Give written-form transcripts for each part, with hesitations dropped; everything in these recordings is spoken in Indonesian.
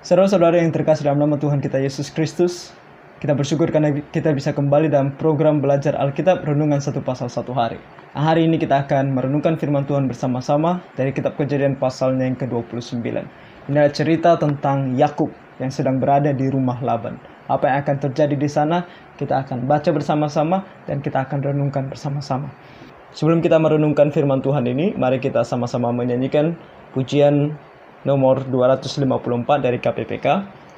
Saudara-saudara yang terkasih dalam nama Tuhan kita Yesus Kristus, kita bersyukur karena kita bisa kembali dalam program belajar Alkitab Renungan Satu Pasal Satu Hari. Hari ini kita akan merenungkan firman Tuhan bersama-sama dari kitab Kejadian pasalnya yang ke-29. Ini adalah cerita tentang Yakub yang sedang berada di rumah Laban. Apa yang akan terjadi di sana, kita akan baca bersama-sama dan kita akan renungkan bersama-sama. Sebelum kita merenungkan firman Tuhan ini, mari kita sama-sama menyanyikan pujian nomor 254 dari KPPK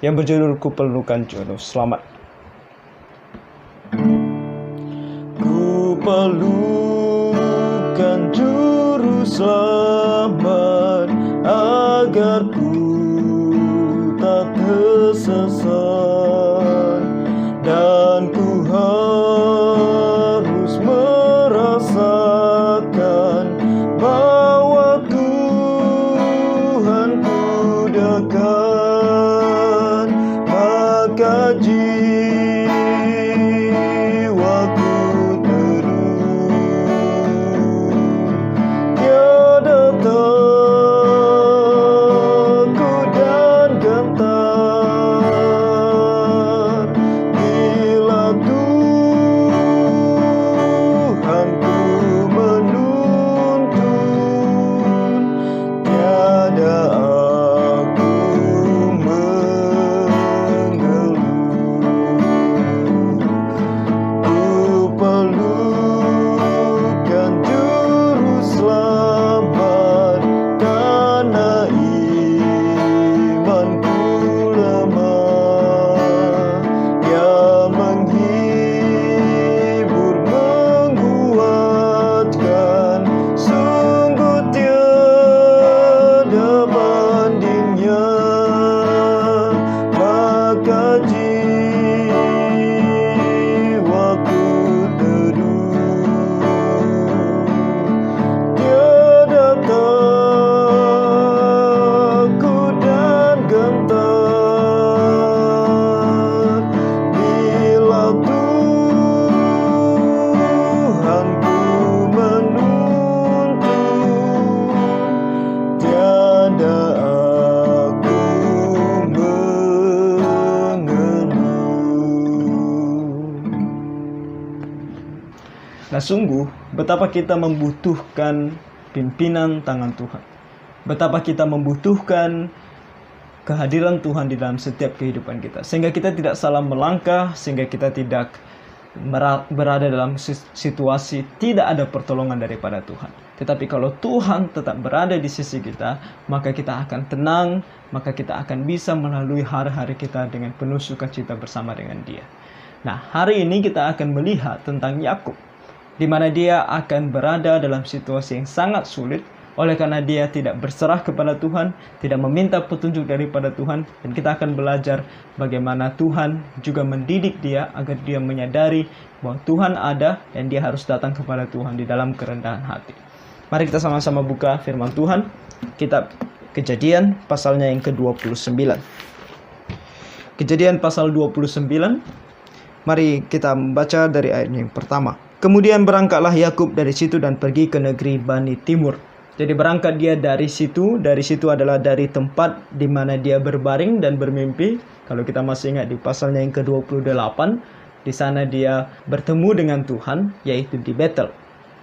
yang berjudul Kuperlukan Juru Selamat. Kuperlukan Juru Selamat agar ku tak tersesat, dan ku harus merasakan bahwa Tuhan ku dekat, maka jiwaku teduh, tiada takut dan gentar bila Tuhanku menuntun, tiada aku mengeluh. Kuperlukan Juru Selamat karena imanku lemah, yang menghibur, menguatkan, sungguh tiada bandingnya, maka jiwaku teduh, tiada takut dan gentar bila Tuhanku menuntun, tiada aku mengeluh. Nah, sungguh betapa kita membutuhkan pimpinan tangan Tuhan. Betapa kita membutuhkan kehadiran Tuhan di dalam setiap kehidupan kita, sehingga kita tidak salah melangkah, sehingga kita tidak berada dalam situasi tidak ada pertolongan daripada Tuhan. Tetapi kalau Tuhan tetap berada di sisi kita, maka kita akan tenang, maka kita akan bisa melalui hari-hari kita dengan penuh sukacita bersama dengan Dia. Nah, hari ini kita akan melihat tentang Yakub, di mana dia akan berada dalam situasi yang sangat sulit, oleh karena dia tidak berserah kepada Tuhan, tidak meminta petunjuk daripada Tuhan, dan kita akan belajar bagaimana Tuhan juga mendidik dia agar dia menyadari bahwa Tuhan ada dan dia harus datang kepada Tuhan di dalam kerendahan hati. Mari kita sama-sama buka firman Tuhan, kitab Kejadian pasalnya yang ke-29. Kejadian pasal 29, mari kita membaca dari ayat yang pertama. Kemudian berangkatlah Yakub dari situ dan pergi ke negeri Bani Timur. Jadi berangkat dia dari situ adalah dari tempat di mana dia berbaring dan bermimpi. Kalau kita masih ingat di pasalnya yang ke-28, di sana dia bertemu dengan Tuhan, yaitu di Betel.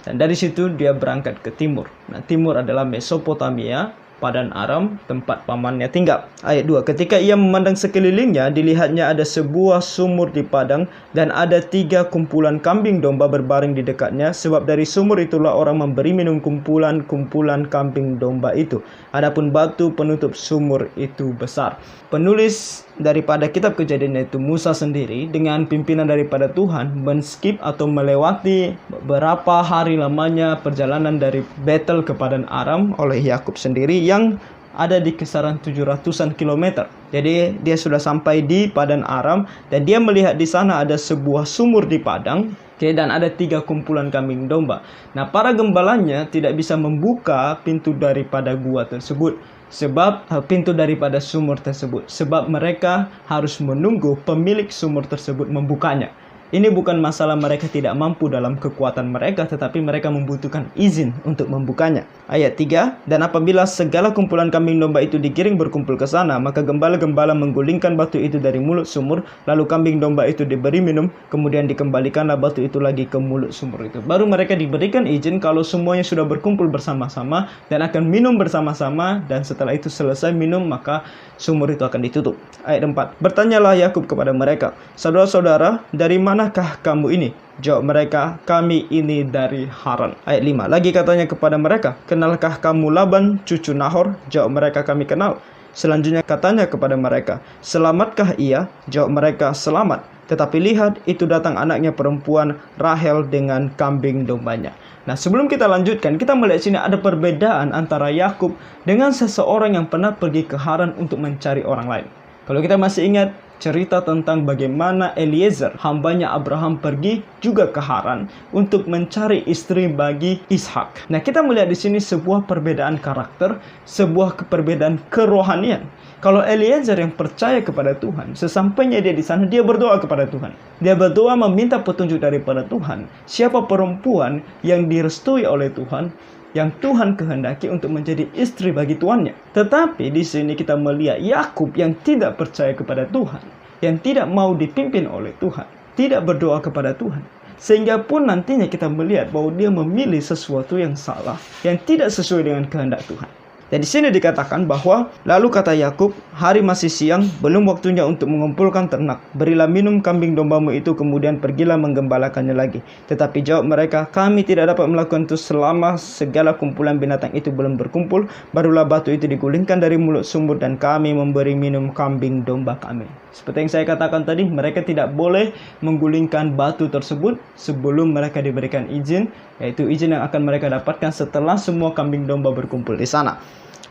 Dan dari situ dia berangkat ke timur. Nah, timur adalah Mesopotamia, Padan Aram, tempat pamannya tinggal. Ayat 2. Ketika ia memandang sekelilingnya, dilihatnya ada sebuah sumur di padang, dan ada 3 kumpulan kambing domba berbaring di dekatnya, sebab dari sumur itulah orang memberi minum kumpulan-kumpulan kambing domba itu. Adapun batu penutup sumur itu besar. Penulis daripada kitab Kejadian yaitu Musa sendiri, dengan pimpinan daripada Tuhan, men-skip atau melewati beberapa hari lamanya perjalanan dari Betel ke Padan Aram oleh Yakub sendiri, yang ada di kisaran 700-an kilometer. Jadi dia sudah sampai di Padan Aram, dan dia melihat di sana ada sebuah sumur di padang, dan ada 3 kumpulan kambing domba. Nah, para gembalanya tidak bisa membuka pintu daripada gua tersebut, pintu daripada sumur tersebut, sebab mereka harus menunggu pemilik sumur tersebut membukanya. Ini bukan masalah mereka tidak mampu dalam kekuatan mereka, tetapi mereka membutuhkan izin untuk membukanya. Ayat 3, dan apabila segala kumpulan kambing domba itu digiring berkumpul ke sana, maka gembala-gembala menggulingkan batu itu dari mulut sumur, lalu kambing domba itu diberi minum, kemudian dikembalikanlah batu itu lagi ke mulut sumur itu. Baru mereka diberikan izin kalau semuanya sudah berkumpul bersama-sama dan akan minum bersama-sama, dan setelah itu selesai minum, maka sumur itu akan ditutup. Ayat 4, bertanyalah Yakub kepada mereka, saudara-saudara, dari manakah kamu ini? Jawab mereka, kami ini dari Haran. Ayat 5, lagi katanya kepada mereka, kenalkah kamu Laban, cucu Nahor? Jawab mereka, kami kenal. Selanjutnya katanya kepada mereka, selamatkah ia? Jawab mereka, selamat. Tetapi lihat, itu datang anaknya perempuan Rahel dengan kambing dombanya. Nah, sebelum kita lanjutkan, kita melihat sini ada perbedaan antara Yakub dengan seseorang yang pernah pergi ke Haran untuk mencari orang lain. Kalau kita masih ingat cerita tentang bagaimana Eliezer, hambanya Abraham, pergi juga ke Haran untuk mencari istri bagi Ishak. Nah, kita melihat di sini sebuah perbedaan karakter, sebuah perbedaan kerohanian. Kalau Eliezer yang percaya kepada Tuhan, sesampainya dia di sana, dia berdoa kepada Tuhan. Dia berdoa meminta petunjuk daripada Tuhan. Siapa perempuan yang direstui oleh Tuhan, yang Tuhan kehendaki untuk menjadi istri bagi tuannya. Tetapi di sini kita melihat Yakub yang tidak percaya kepada Tuhan, yang tidak mau dipimpin oleh Tuhan, tidak berdoa kepada Tuhan. Sehingga pun nantinya kita melihat bahwa dia memilih sesuatu yang salah, yang tidak sesuai dengan kehendak Tuhan. Dan di sini dikatakan bahwa, lalu kata Yakub, hari masih siang, belum waktunya untuk mengumpulkan ternak. Berilah minum kambing dombamu itu, kemudian pergilah menggembalakannya lagi. Tetapi jawab mereka, kami tidak dapat melakukan itu selama segala kumpulan binatang itu belum berkumpul. Barulah batu itu digulingkan dari mulut sumur dan kami memberi minum kambing domba kami. Seperti yang saya katakan tadi, mereka tidak boleh menggulingkan batu tersebut sebelum mereka diberikan izin, yaitu izin yang akan mereka dapatkan setelah semua kambing domba berkumpul di sana.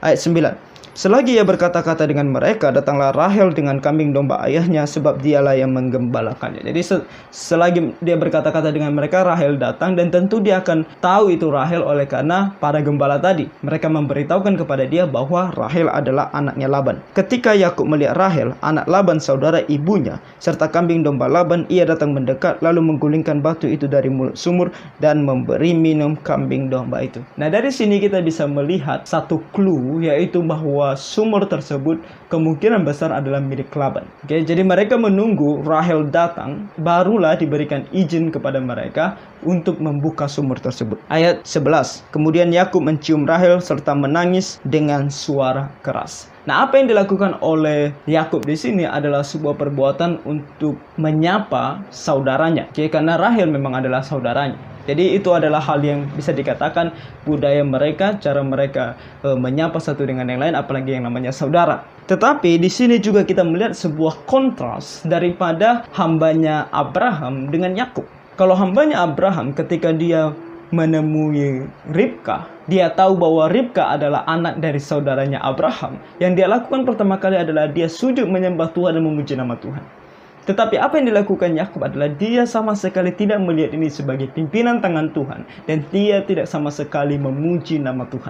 Ayat 9. Selagi ia berkata-kata dengan mereka, datanglah Rahel dengan kambing domba ayahnya, sebab dialah yang menggembalakannya. Jadi selagi dia berkata-kata dengan mereka, Rahel datang, dan tentu dia akan tahu itu Rahel oleh karena para gembala tadi. Mereka memberitahukan kepada dia bahwa Rahel adalah anaknya Laban. Ketika Yakub melihat Rahel, anak Laban saudara ibunya, serta kambing domba Laban, ia datang mendekat, lalu menggulingkan batu itu dari mulut sumur dan memberi minum kambing domba itu. Nah, dari sini kita bisa melihat satu clue, yaitu bahwa sumur tersebut kemungkinan besar adalah milik Laban. Oke, jadi mereka menunggu Rahel datang, barulah diberikan izin kepada mereka untuk membuka sumur tersebut. Ayat 11. Kemudian Yakub mencium Rahel serta menangis dengan suara keras. Nah, apa yang dilakukan oleh Yakub di sini adalah sebuah perbuatan untuk menyapa saudaranya. Oke, karena Rahel memang adalah saudaranya. Jadi itu adalah hal yang bisa dikatakan budaya mereka, cara mereka menyapa satu dengan yang lain, apalagi yang namanya saudara. Tetapi di sini juga kita melihat sebuah kontras daripada hambanya Abraham dengan Yakub. Kalau hambanya Abraham ketika dia menemui Ribka, dia tahu bahwa Ribka adalah anak dari saudaranya Abraham. Yang dia lakukan pertama kali adalah dia sujud menyembah Tuhan dan memuji nama Tuhan. Tetapi apa yang dilakukan Yakub adalah dia sama sekali tidak melihat ini sebagai pimpinan tangan Tuhan, dan dia tidak sama sekali memuji nama Tuhan.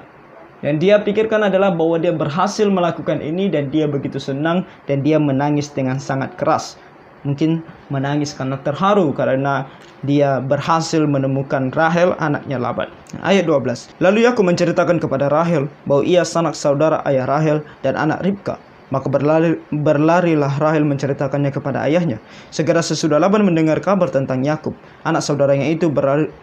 Yang dia pikirkan adalah bahwa dia berhasil melakukan ini dan dia begitu senang, dan dia menangis dengan sangat keras. Mungkin menangis karena terharu karena dia berhasil menemukan Rahel, anaknya Laban. Ayat 12. Lalu Yakub menceritakan kepada Rahel bahwa ia sanak saudara ayah Rahel dan anak Ribka. Maka berlarilah Rahel menceritakannya kepada ayahnya. Segera sesudah Laban mendengar kabar tentang Yakub, anak saudaranya itu,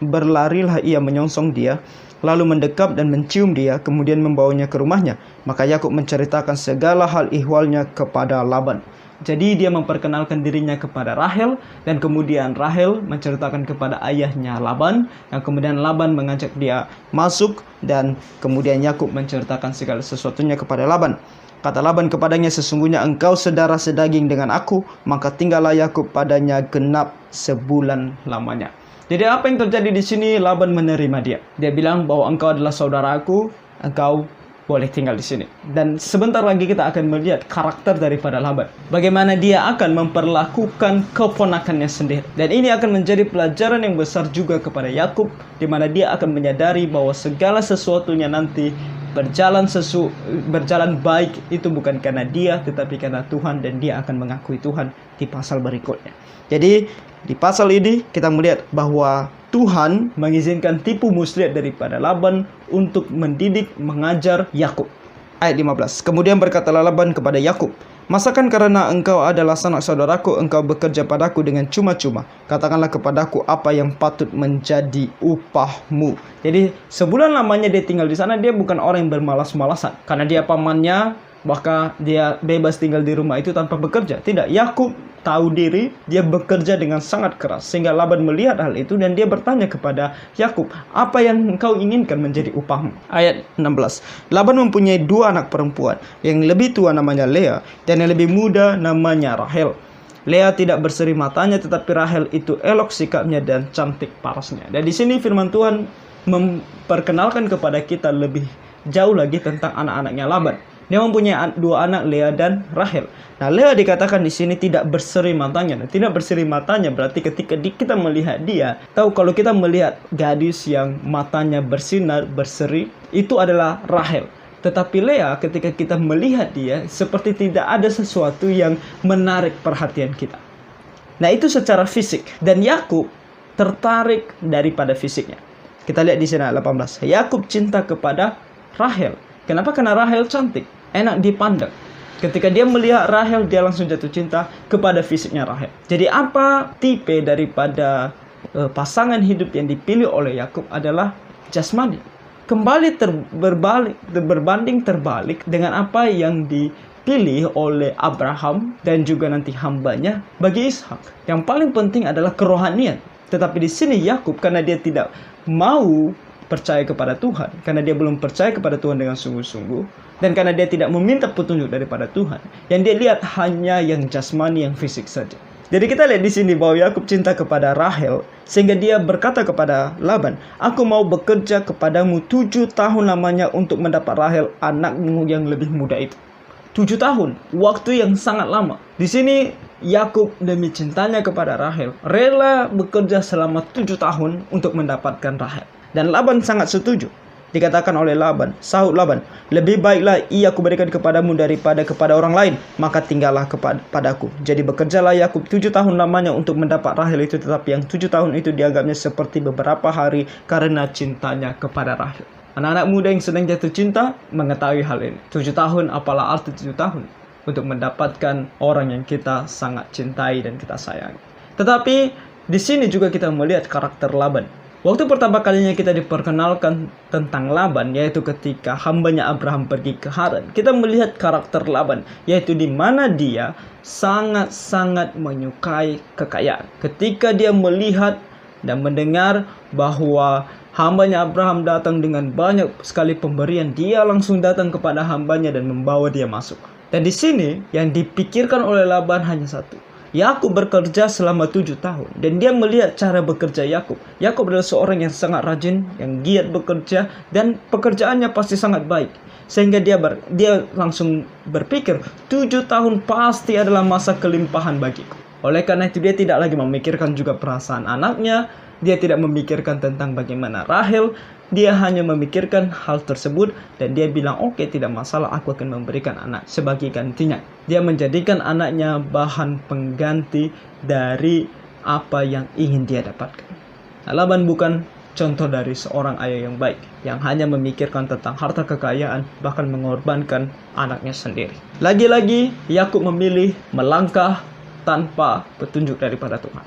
berlarilah ia menyongsong dia, lalu mendekap dan mencium dia, kemudian membawanya ke rumahnya. Maka Yakub menceritakan segala hal ihwalnya kepada Laban. Jadi dia memperkenalkan dirinya kepada Rahel, dan kemudian Rahel menceritakan kepada ayahnya Laban, dan kemudian Laban mengajak dia masuk, dan kemudian Yakub menceritakan segala sesuatunya kepada Laban. Kata Laban kepadanya, sesungguhnya engkau sedara sedaging dengan aku, maka tinggallah Yakub padanya genap sebulan lamanya. Jadi apa yang terjadi di sini? Laban menerima dia. Dia bilang bahwa engkau adalah saudaraku, engkau boleh tinggal di sini. Dan sebentar lagi kita akan melihat karakter daripada Laban. Bagaimana dia akan memperlakukan keponakannya sendiri. Dan ini akan menjadi pelajaran yang besar juga kepada Yakub, di mana dia akan menyadari bahwa segala sesuatunya nanti berjalan baik itu bukan karena dia, tetapi karena Tuhan, dan dia akan mengakui Tuhan di pasal berikutnya. Jadi Di pasal ini kita melihat bahwa Tuhan mengizinkan tipu muslihat daripada Laban untuk mendidik, mengajar Yakub. Ayat 15. Kemudian berkatalah Laban kepada Yakub, "Masakan karena engkau adalah sanak saudaraku, engkau bekerja padaku dengan cuma-cuma? Katakanlah kepadaku apa yang patut menjadi upahmu." Jadi sebulan lamanya dia tinggal di sana, dia bukan orang yang bermalas-malasan. Karena dia pamannya, maka dia bebas tinggal di rumah itu tanpa bekerja. Tidak, Yakub tahu diri, dia bekerja dengan sangat keras. Sehingga Laban melihat hal itu dan dia bertanya kepada Yakub, "Apa yang engkau inginkan menjadi upahmu?" Ayat 16. Laban mempunyai 2 anak perempuan. Yang lebih tua namanya Lea dan yang lebih muda namanya Rahel. Lea tidak berseri matanya, tetapi Rahel itu elok sikapnya dan cantik parasnya. Dan di sini firman Tuhan memperkenalkan kepada kita lebih jauh lagi tentang anak-anaknya Laban. Dia mempunyai 2 anak, Lea dan Rahel. Nah, Lea dikatakan di sini tidak berseri matanya. Nah, tidak berseri matanya berarti ketika kita melihat dia, tahu kalau kita melihat gadis yang matanya bersinar, berseri, itu adalah Rahel. Tetapi Lea ketika kita melihat dia, seperti tidak ada sesuatu yang menarik perhatian kita. Nah, itu secara fisik. Dan Yakub tertarik daripada fisiknya. Kita lihat di sini ayat 18. Yakub cinta kepada Rahel. Kenapa? Karena Rahel cantik, enak dipandang. Ketika dia melihat Rahel, dia langsung jatuh cinta kepada fisiknya Rahel. Jadi apa tipe daripada pasangan hidup yang dipilih oleh Yakub adalah jasmani. Kembali berbanding terbalik dengan apa yang dipilih oleh Abraham dan juga nanti hambanya bagi Ishak. Yang paling penting adalah kerohanian. Tetapi di sini Yakub, karena dia tidak mau percaya kepada Tuhan, karena dia belum percaya kepada Tuhan dengan sungguh-sungguh, dan karena dia tidak meminta petunjuk daripada Tuhan, yang dia lihat hanya yang jasmani, yang fisik saja. Jadi kita lihat di sini bahwa Yakub cinta kepada Rahel, sehingga dia berkata kepada Laban, "Aku mau bekerja kepadamu 7 tahun lamanya untuk mendapat Rahel, anakmu yang lebih muda itu." 7 tahun, waktu yang sangat lama. Di sini Yakub demi cintanya kepada Rahel rela bekerja selama 7 tahun untuk mendapatkan Rahel. Dan Laban sangat setuju. Dikatakan oleh Laban, sahut Laban, "Lebih baiklah ia aku berikan kepadamu daripada kepada orang lain, maka tinggallah kepadaku." Jadi bekerjalah Yakub 7 tahun lamanya untuk mendapat Rahel itu, tetapi yang 7 tahun itu dianggapnya seperti beberapa hari karena cintanya kepada Rahel. Anak-anak muda yang sedang jatuh cinta mengetahui hal ini. 7 tahun, apalah arti 7 tahun untuk mendapatkan orang yang kita sangat cintai dan kita sayangi. Tetapi di sini juga kita melihat karakter Laban. Waktu pertama kalinya kita diperkenalkan tentang Laban, yaitu ketika hambanya Abraham pergi ke Haran, kita melihat karakter Laban, yaitu di mana dia sangat-sangat menyukai kekayaan. Ketika dia melihat dan mendengar bahwa hambanya Abraham datang dengan banyak sekali pemberian, dia langsung datang kepada hambanya dan membawa dia masuk. Dan di sini yang dipikirkan oleh Laban hanya satu. Yakub bekerja selama 7 tahun dan dia melihat cara bekerja Yakub. Yakub adalah seorang yang sangat rajin, yang giat bekerja dan pekerjaannya pasti sangat baik. Sehingga dia langsung berpikir 7 tahun pasti adalah masa kelimpahan bagiku. Oleh karena itu dia tidak lagi memikirkan juga perasaan anaknya. Dia tidak memikirkan tentang bagaimana Rahel. Dia hanya memikirkan hal tersebut dan dia bilang, "Oke, tidak masalah, aku akan memberikan anak sebagai gantinya." Dia menjadikan anaknya bahan pengganti dari apa yang ingin dia dapatkan. Laban bukan contoh dari seorang ayah yang baik, yang hanya memikirkan tentang harta kekayaan, bahkan mengorbankan anaknya sendiri. Lagi-lagi Yakub memilih melangkah tanpa petunjuk daripada Tuhan.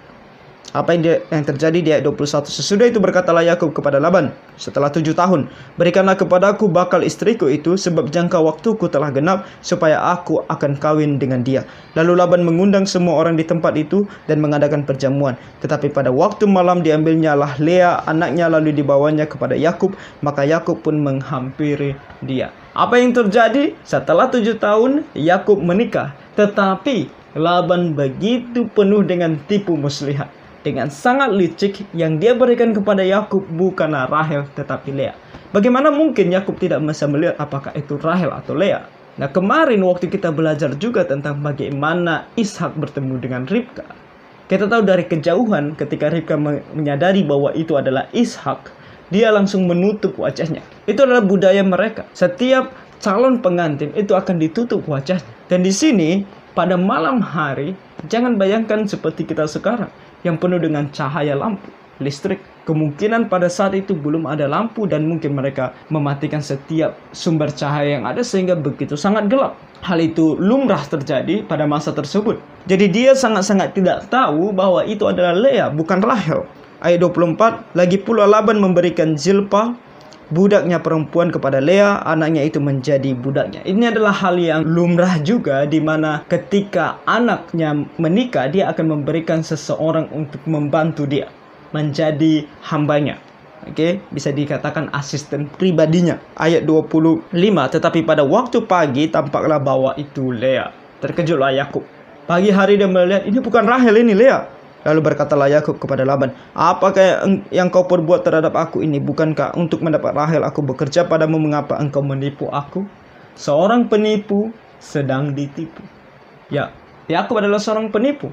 Apa yang terjadi di ayat 21? Sesudah itu berkatalah Yakub kepada Laban, setelah 7 tahun, "Berikanlah kepadaku bakal istriku itu, sebab jangka waktuku telah genap, supaya aku akan kawin dengan dia." Lalu Laban mengundang semua orang di tempat itu dan mengadakan perjamuan. Tetapi pada waktu malam diambilnyalah Lea anaknya, lalu dibawanya kepada Yakub, maka Yakub pun menghampiri dia. Apa yang terjadi? Setelah 7 tahun Yakub menikah, tetapi Laban begitu penuh dengan tipu muslihat, dengan sangat licik. Yang dia berikan kepada Yakub bukanlah Rahel tetapi Lea. Bagaimana mungkin Yakub tidak bisa melihat apakah itu Rahel atau Lea? Nah, kemarin waktu kita belajar juga tentang bagaimana Ishak bertemu dengan Ribka. Kita tahu dari kejauhan ketika Ribka menyadari bahwa itu adalah Ishak, dia langsung menutup wajahnya. Itu adalah budaya mereka. Setiap calon pengantin itu akan ditutup wajahnya. Dan di sini pada malam hari, jangan bayangkan seperti kita sekarang. yang penuh dengan cahaya lampu, listrik. Kemungkinan pada saat itu belum ada lampu dan mungkin mereka mematikan setiap sumber cahaya yang ada sehingga begitu sangat gelap. Hal itu lumrah terjadi pada masa tersebut. Jadi dia sangat-sangat tidak tahu bahwa itu adalah Lea, bukan Rahel. Ayat 24, lagi pula Laban memberikan Zilpah, budaknya perempuan, kepada Lea, anaknya itu menjadi budaknya. Ini adalah hal yang lumrah juga, di mana ketika anaknya menikah, dia akan memberikan seseorang untuk membantu dia, menjadi hambanya. Oke, bisa dikatakan asisten pribadinya. Ayat 25, tetapi pada waktu pagi tampaklah bahwa itu Lea. Terkejutlah Yakub. Pagi hari dia melihat, ini bukan Rahel, ini Lea. Lalu berkatalah Yakub kepada Laban, apakah yang kau perbuat terhadap aku ini? Bukankah untuk mendapat Rahel aku bekerja padamu? Mengapa engkau menipu aku? Seorang penipu sedang ditipu. Ya, Yakub adalah seorang penipu.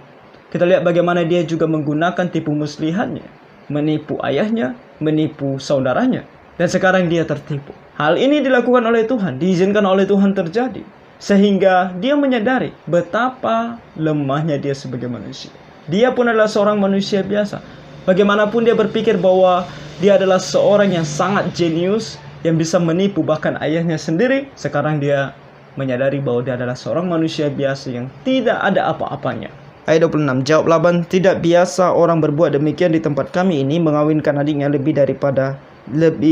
Kita lihat bagaimana dia juga menggunakan tipu muslihatnya, menipu ayahnya, menipu saudaranya, dan sekarang dia tertipu. Hal ini dilakukan oleh Tuhan, diizinkan oleh Tuhan terjadi, sehingga dia menyadari betapa lemahnya dia sebagai manusia. Dia pun adalah seorang manusia biasa. Bagaimanapun dia berpikir bahwa dia adalah seorang yang sangat jenius, yang bisa menipu bahkan ayahnya sendiri. Sekarang dia menyadari bahwa dia adalah seorang manusia biasa yang tidak ada apa-apanya. Ayat 26, jawab Laban, tidak biasa orang berbuat demikian di tempat kami ini, mengawinkan adiknya lebih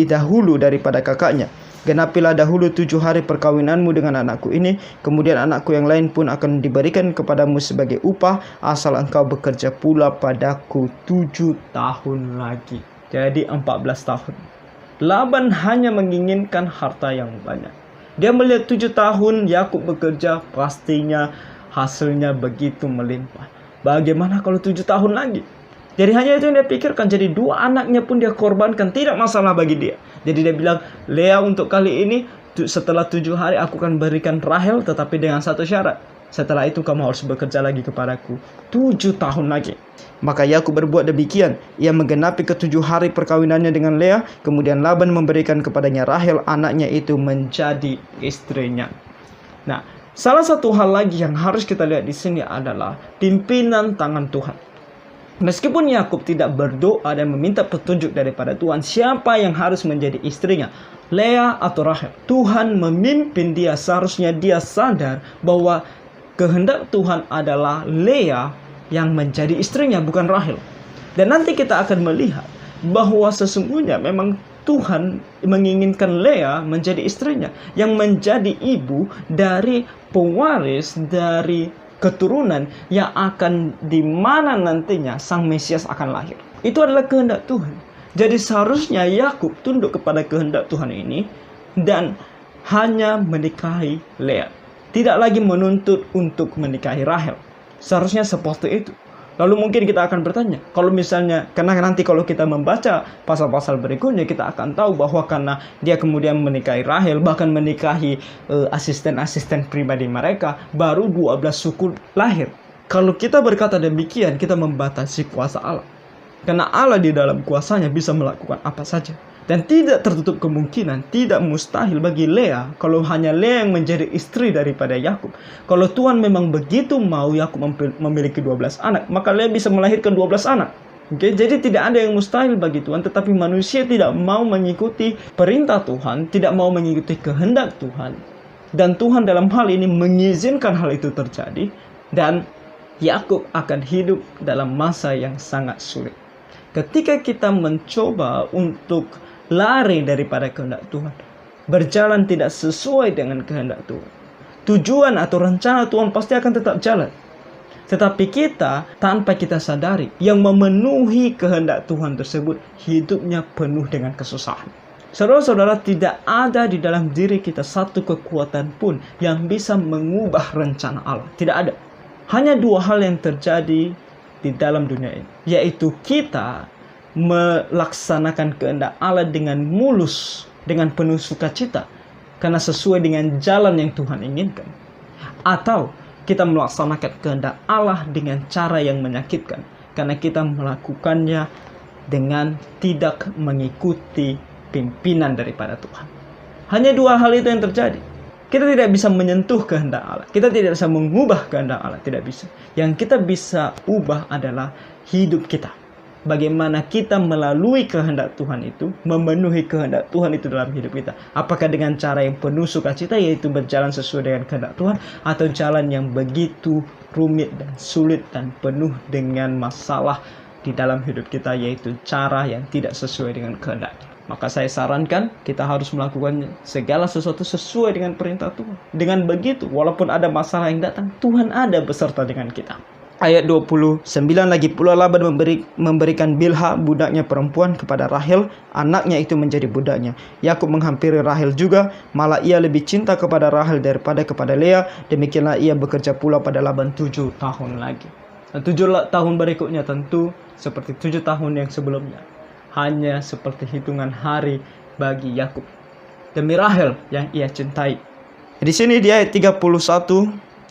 dahulu daripada kakaknya. Genapilah dahulu 7 hari perkawinanmu dengan anakku ini, kemudian anakku yang lain pun akan diberikan kepadamu sebagai upah, asal engkau bekerja pula padaku 7 tahun lagi. Jadi 14 tahun. Laban hanya menginginkan harta yang banyak. Dia melihat 7 tahun Yakub bekerja, pastinya hasilnya begitu melimpah. Bagaimana kalau 7 tahun lagi? Jadi hanya itu yang dia pikirkan. Jadi 2 anaknya pun dia korbankan, tidak masalah bagi dia. Jadi dia bilang, Lea, untuk kali ini setelah 7 hari aku akan berikan Rahel, tetapi dengan satu syarat. Setelah itu kamu harus bekerja lagi kepadaku 7 tahun lagi. Maka Yakub berbuat demikian. Ia menggenapi ke-7 hari perkawinannya dengan Lea. Kemudian Laban memberikan kepadanya Rahel, anaknya itu menjadi istrinya. Nah, salah satu hal lagi yang harus kita lihat di sini adalah pimpinan tangan Tuhan. Meskipun Yakub tidak berdoa dan meminta petunjuk daripada Tuhan siapa yang harus menjadi istrinya, Lea atau Rahel, Tuhan memimpin dia. Seharusnya dia sadar bahwa kehendak Tuhan adalah Lea yang menjadi istrinya, bukan Rahel. Dan nanti kita akan melihat bahwa sesungguhnya memang Tuhan menginginkan Lea menjadi istrinya, yang menjadi ibu dari pewaris dari keturunan yang akan, di mana nantinya Sang Mesias akan lahir. Itu adalah kehendak Tuhan. Jadi seharusnya Yakub tunduk kepada kehendak Tuhan ini dan hanya menikahi Lea. Tidak lagi menuntut untuk menikahi Rahel. Seharusnya seperti itu. Lalu mungkin kita akan bertanya, kalau misalnya, karena nanti kalau kita membaca pasal-pasal berikutnya, kita akan tahu bahwa karena dia kemudian menikahi Rahel, bahkan menikahi asisten-asisten pribadi mereka, baru 12 suku lahir. Kalau kita berkata demikian, kita membatasi kuasa Allah. Karena Allah di dalam kuasanya bisa melakukan apa saja. Dan tidak tertutup kemungkinan, tidak mustahil bagi Lea, kalau hanya Lea yang menjadi istri daripada Yakub. Kalau Tuhan memang begitu mau Yakub memiliki 12 anak, maka Lea bisa melahirkan 12 anak. Oke, jadi tidak ada yang mustahil bagi Tuhan, tetapi manusia tidak mau mengikuti perintah Tuhan, tidak mau mengikuti kehendak Tuhan. Dan Tuhan dalam hal ini mengizinkan hal itu terjadi, dan Yakub akan hidup dalam masa yang sangat sulit. Ketika kita mencoba untuk lari daripada kehendak Tuhan, berjalan tidak sesuai dengan kehendak Tuhan, tujuan atau rencana Tuhan pasti akan tetap jalan. Tetapi kita, tanpa kita sadari, yang memenuhi kehendak Tuhan tersebut, hidupnya penuh dengan kesusahan. Saudara-saudara, tidak ada di dalam diri kita satu kekuatan pun yang bisa mengubah rencana Allah. Tidak ada. Hanya 2 hal yang terjadi di dalam dunia ini, yaitu kita melaksanakan kehendak Allah dengan mulus, dengan penuh sukacita, karena sesuai dengan jalan yang Tuhan inginkan, atau kita melaksanakan kehendak Allah dengan cara yang menyakitkan, karena kita melakukannya dengan tidak mengikuti pimpinan daripada Tuhan. Hanya 2 hal itu yang terjadi. Kita tidak bisa menyentuh kehendak Allah. Kita tidak bisa mengubah kehendak Allah. Tidak bisa. Yang kita bisa ubah adalah hidup kita. Bagaimana kita melalui kehendak Tuhan itu, memenuhi kehendak Tuhan itu dalam hidup kita. Apakah dengan cara yang penuh sukacita, yaitu berjalan sesuai dengan kehendak Tuhan, atau jalan yang begitu rumit dan sulit dan penuh dengan masalah di dalam hidup kita, yaitu cara yang tidak sesuai dengan kehendak. Maka saya sarankan kita harus melakukan segala sesuatu sesuai dengan perintah Tuhan. Dengan begitu, walaupun ada masalah yang datang, Tuhan ada beserta dengan kita. Ayat 29 lagi pula Laban memberikan Bilha budaknya perempuan kepada Rahel, anaknya itu menjadi budaknya. Yakub menghampiri Rahel juga, malah ia lebih cinta kepada Rahel daripada kepada Lea. Demikianlah ia bekerja pula pada Laban 7 tahun lagi. Dan 7 tahun berikutnya tentu seperti 7 tahun yang sebelumnya. Hanya seperti hitungan hari bagi Yakub demi Rahel yang ia cintai. Di sini di ayat 31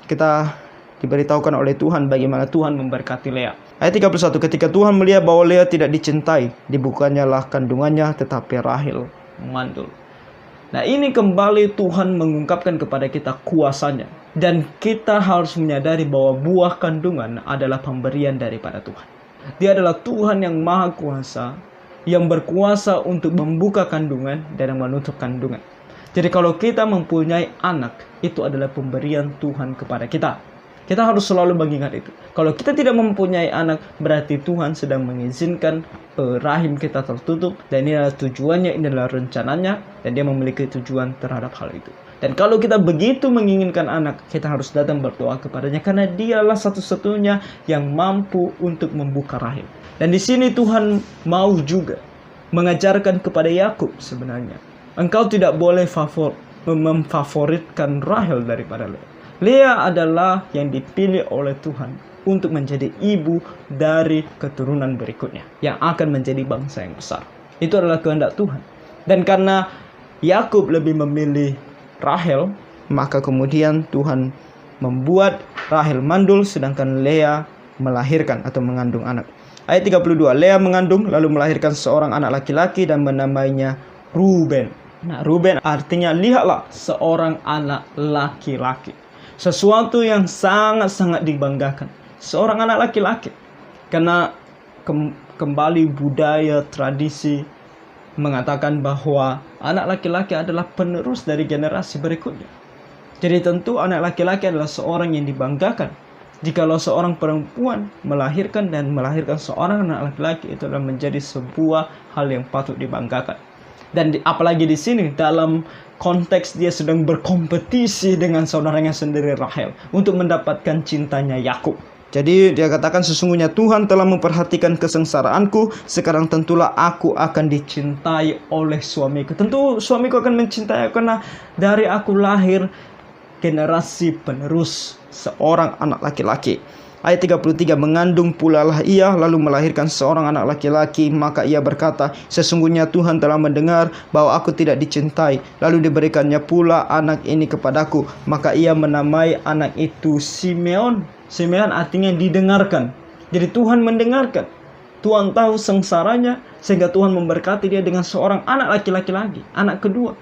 kita diberitahukan oleh Tuhan bagaimana Tuhan memberkati Lea. Ayat 31, ketika Tuhan melihat bahwa Lea tidak dicintai, dibukanya lah kandungannya, tetapi Rahel mandul. Nah, ini kembali Tuhan mengungkapkan kepada kita kuasanya. Dan kita harus menyadari bahwa buah kandungan adalah pemberian daripada Tuhan. Dia adalah Tuhan yang maha kuasa, yang berkuasa untuk membuka kandungan dan menutup kandungan. Jadi kalau kita mempunyai anak, itu adalah pemberian Tuhan kepada kita. Kita harus selalu mengingat itu. Kalau kita tidak mempunyai anak, berarti Tuhan sedang mengizinkan rahim kita tertutup. Dan ini adalah tujuannya, ini adalah rencananya. Dan dia memiliki tujuan terhadap hal itu. Dan kalau kita begitu menginginkan anak, kita harus datang berdoa kepadanya. Karena dialah satu-satunya yang mampu untuk membuka rahim. Dan di sini Tuhan mau juga mengajarkan kepada Yakub sebenarnya. Engkau tidak boleh memfavoritkan Rahel daripada Lea. Lea adalah yang dipilih oleh Tuhan untuk menjadi ibu dari keturunan berikutnya. Yang akan menjadi bangsa yang besar. Itu adalah kehendak Tuhan. Dan karena Yakub lebih memilih Rahel, maka kemudian Tuhan membuat Rahel mandul sedangkan Lea melahirkan atau mengandung anak. Ayat 32, Lea mengandung lalu melahirkan seorang anak laki-laki dan menamainya Ruben. Nah, Ruben artinya lihatlah seorang anak laki-laki. Sesuatu yang sangat-sangat dibanggakan. Seorang anak laki-laki. Karena kembali budaya, tradisi mengatakan bahwa anak laki-laki adalah penerus dari generasi berikutnya. Jadi tentu anak laki-laki adalah seorang yang dibanggakan. Jikalau seorang perempuan melahirkan seorang anak laki-laki, itu adalah menjadi sebuah hal yang patut dibanggakan. Dan apalagi di sini dalam konteks dia sedang berkompetisi dengan saudaranya sendiri Rahel untuk mendapatkan cintanya Yakub. Jadi dia katakan sesungguhnya Tuhan telah memperhatikan kesengsaraanku, sekarang tentulah aku akan dicintai oleh suamiku. Tentu suamiku akan mencintai karena dari aku lahir generasi penerus seorang anak laki-laki. Ayat 33, mengandung pula lah ia lalu melahirkan seorang anak laki-laki, maka ia berkata, sesungguhnya Tuhan telah mendengar bahwa aku tidak dicintai, lalu diberikannya pula anak ini kepadaku, maka ia menamai anak itu Simeon. Simeon artinya didengarkan. Jadi Tuhan mendengarkan. Tuhan tahu sengsaranya sehingga Tuhan memberkati dia dengan seorang anak laki-laki lagi, anak kedua.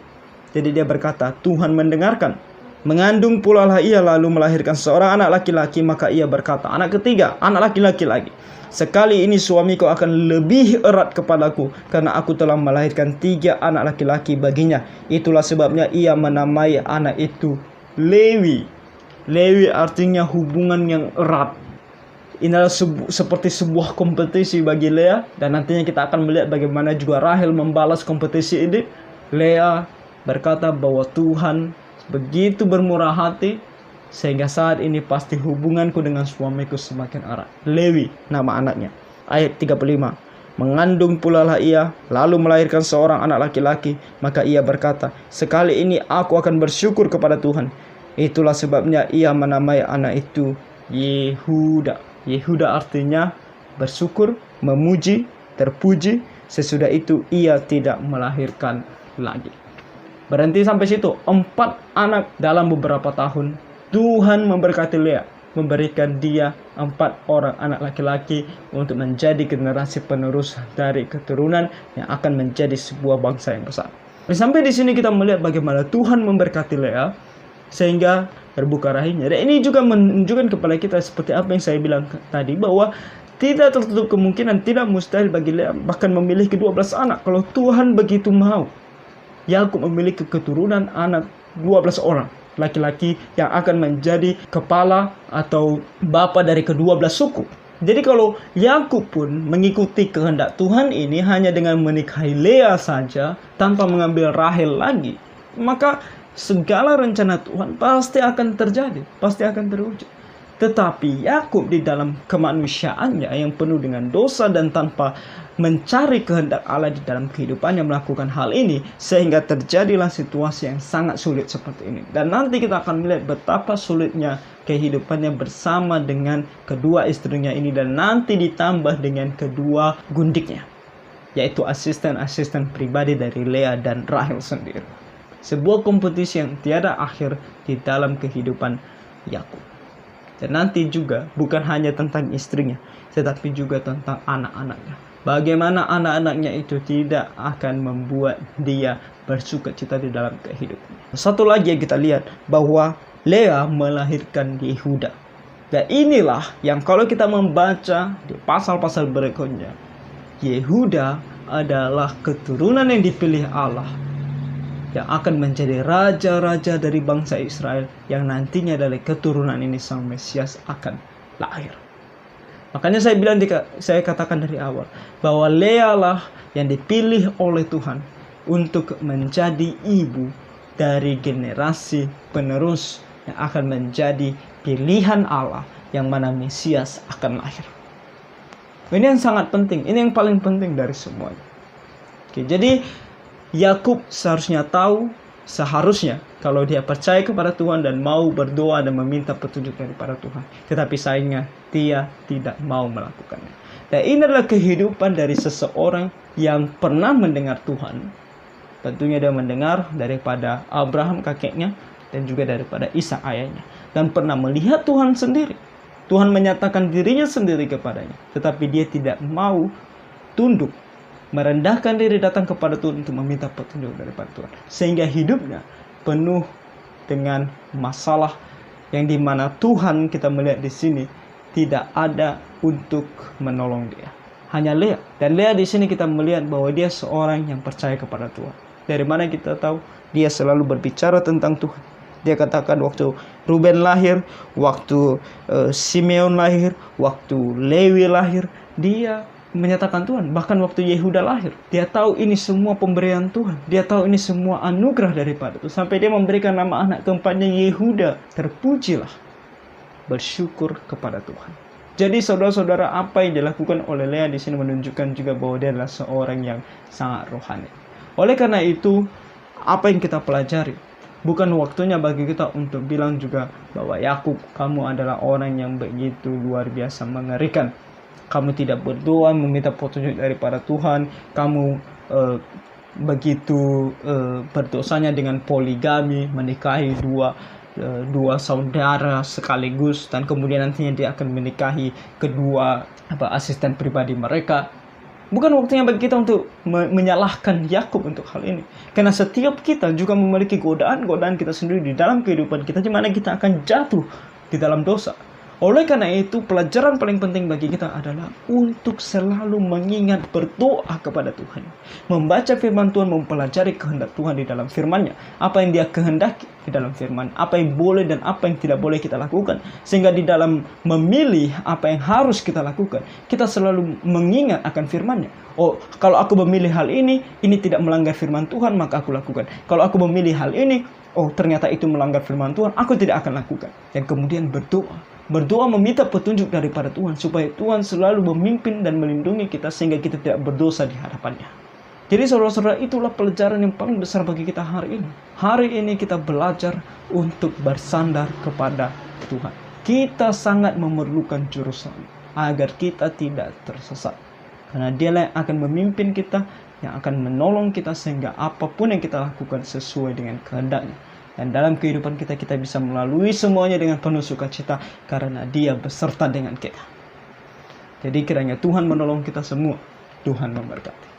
Jadi dia berkata, Tuhan mendengarkan. Mengandung pula lah ia lalu melahirkan seorang anak laki-laki, maka ia berkata, anak ketiga, anak laki-laki lagi. Sekali ini suamiku akan lebih erat kepadaku, karena aku telah melahirkan 3 anak laki-laki baginya. Itulah sebabnya ia menamai anak itu Lewi. Lewi artinya hubungan yang erat. Ini adalah seperti sebuah kompetisi bagi Lea. Dan nantinya kita akan melihat bagaimana juga Rahel membalas kompetisi ini. Lea berkata bahwa Tuhan begitu bermurah hati, sehingga saat ini pasti hubunganku dengan suamiku semakin erat. Lewi nama anaknya. Ayat 35, mengandung pula lah ia lalu melahirkan seorang anak laki-laki, maka ia berkata, sekali ini aku akan bersyukur kepada Tuhan. Itulah sebabnya ia menamai anak itu Yehuda. Yehuda artinya bersyukur, memuji, terpuji. Sesudah itu ia tidak melahirkan lagi. Berhenti sampai situ. 4 anak dalam beberapa tahun. Tuhan memberkati Lea, memberikan dia 4 orang anak laki-laki untuk menjadi generasi penerus dari keturunan yang akan menjadi sebuah bangsa yang besar. Sampai di sini kita melihat bagaimana Tuhan memberkati Lea sehingga terbuka rahimnya. Dan ini juga menunjukkan kepada kita seperti apa yang saya bilang tadi, bahwa tidak tertutup kemungkinan, tidak mustahil bagi Lea bahkan memilih ke-12 anak kalau Tuhan begitu mau. Yakub memiliki keturunan anak 12 orang laki-laki yang akan menjadi kepala atau bapa dari ke-12 suku. Jadi kalau Yakub pun mengikuti kehendak Tuhan ini hanya dengan menikahi Lea saja tanpa mengambil Rahel lagi, maka segala rencana Tuhan pasti akan terjadi, pasti akan terwujud. Tetapi Yakub di dalam kemanusiaannya yang penuh dengan dosa dan tanpa mencari kehendak Allah di dalam kehidupannya melakukan hal ini, sehingga terjadilah situasi yang sangat sulit seperti ini. Dan nanti kita akan melihat betapa sulitnya kehidupannya bersama dengan kedua istrinya ini, dan nanti ditambah dengan kedua gundiknya, yaitu asisten-asisten pribadi dari Lea dan Rahel sendiri. Sebuah kompetisi yang tiada akhir di dalam kehidupan Yakub. Dan nanti juga bukan hanya tentang istrinya, tetapi juga tentang anak-anaknya. Bagaimana anak-anaknya itu tidak akan membuat dia bersuka cita di dalam kehidupannya. Satu lagi yang kita lihat, bahwa Lea melahirkan Yehuda. Dan inilah yang kalau kita membaca di pasal-pasal berikutnya, Yehuda adalah keturunan yang dipilih Allah, yang akan menjadi raja-raja dari bangsa Israel, yang nantinya dari keturunan ini sang Mesias akan lahir. Makanya saya katakan dari awal bahwa Lea lah yang dipilih oleh Tuhan untuk menjadi ibu dari generasi penerus yang akan menjadi pilihan Allah, yang mana Mesias akan lahir. Ini yang sangat penting, ini yang paling penting dari semuanya. Oke, jadi Yakub seharusnya kalau dia percaya kepada Tuhan dan mau berdoa dan meminta petunjuk daripada Tuhan. Tetapi sayangnya dia tidak mau melakukannya. Dan ini adalah kehidupan dari seseorang yang pernah mendengar Tuhan. Tentunya dia mendengar daripada Abraham kakeknya dan juga daripada Ishak ayahnya. Dan pernah melihat Tuhan sendiri. Tuhan menyatakan dirinya sendiri kepadanya. Tetapi dia tidak mau tunduk, merendahkan diri datang kepada Tuhan untuk meminta petunjuk daripada Tuhan, sehingga hidupnya penuh dengan masalah yang dimana Tuhan, kita melihat di sini, tidak ada untuk menolong dia. Hanya Lea. Dan Lea di sini kita melihat bahwa dia seorang yang percaya kepada Tuhan. Dari mana kita tahu? Dia selalu berbicara tentang Tuhan. Dia katakan waktu Ruben lahir, waktu Simeon lahir, waktu Lewi lahir, dia menyatakan Tuhan. Bahkan waktu Yehuda lahir, dia tahu ini semua pemberian Tuhan. Dia tahu ini semua anugerah daripada Tuhan. Sampai dia memberikan nama anak keempatnya Yehuda. Terpujilah, bersyukur kepada Tuhan. Jadi saudara-saudara, apa yang dilakukan oleh Lea di sini menunjukkan juga bahwa dia adalah seorang yang sangat rohani. Oleh karena itu, apa yang kita pelajari, bukan waktunya bagi kita untuk bilang juga bahwa Yakub, kamu adalah orang yang begitu luar biasa mengerikan. Kamu tidak berdoa meminta petunjuk daripada Tuhan. Kamu begitu berdosanya dengan poligami, menikahi dua saudara sekaligus, dan kemudian nantinya dia akan menikahi kedua asisten pribadi mereka. Bukan waktunya bagi kita untuk menyalahkan Yakub untuk hal ini. Karena setiap kita juga memiliki godaan-godaan kita sendiri di dalam kehidupan kita, di mana kita akan jatuh di dalam dosa. Oleh karena itu, pelajaran paling penting bagi kita adalah untuk selalu mengingat berdoa kepada Tuhan. Membaca firman Tuhan, mempelajari kehendak Tuhan di dalam firman-Nya. Apa yang dia kehendaki di dalam firman, apa yang boleh dan apa yang tidak boleh kita lakukan. Sehingga di dalam memilih apa yang harus kita lakukan, kita selalu mengingat akan firman-Nya. Oh, kalau aku memilih hal ini tidak melanggar firman Tuhan, maka aku lakukan. Kalau aku memilih hal ini, oh ternyata itu melanggar firman Tuhan, aku tidak akan lakukan. Dan kemudian berdoa meminta petunjuk daripada Tuhan, supaya Tuhan selalu memimpin dan melindungi kita, sehingga kita tidak berdosa di hadapannya. Jadi saudara-saudara, itulah pelajaran yang paling besar bagi kita hari ini. Hari ini kita belajar untuk bersandar kepada Tuhan. Kita sangat memerlukan juru selamat agar kita tidak tersesat. Karena Dialah yang akan memimpin kita, yang akan menolong kita, sehingga apapun yang kita lakukan sesuai dengan kehendak-Nya. Dan dalam kehidupan kita bisa melalui semuanya dengan penuh sukacita, karena Dia beserta dengan kita. Jadi kiranya Tuhan menolong kita semua. Tuhan memberkati.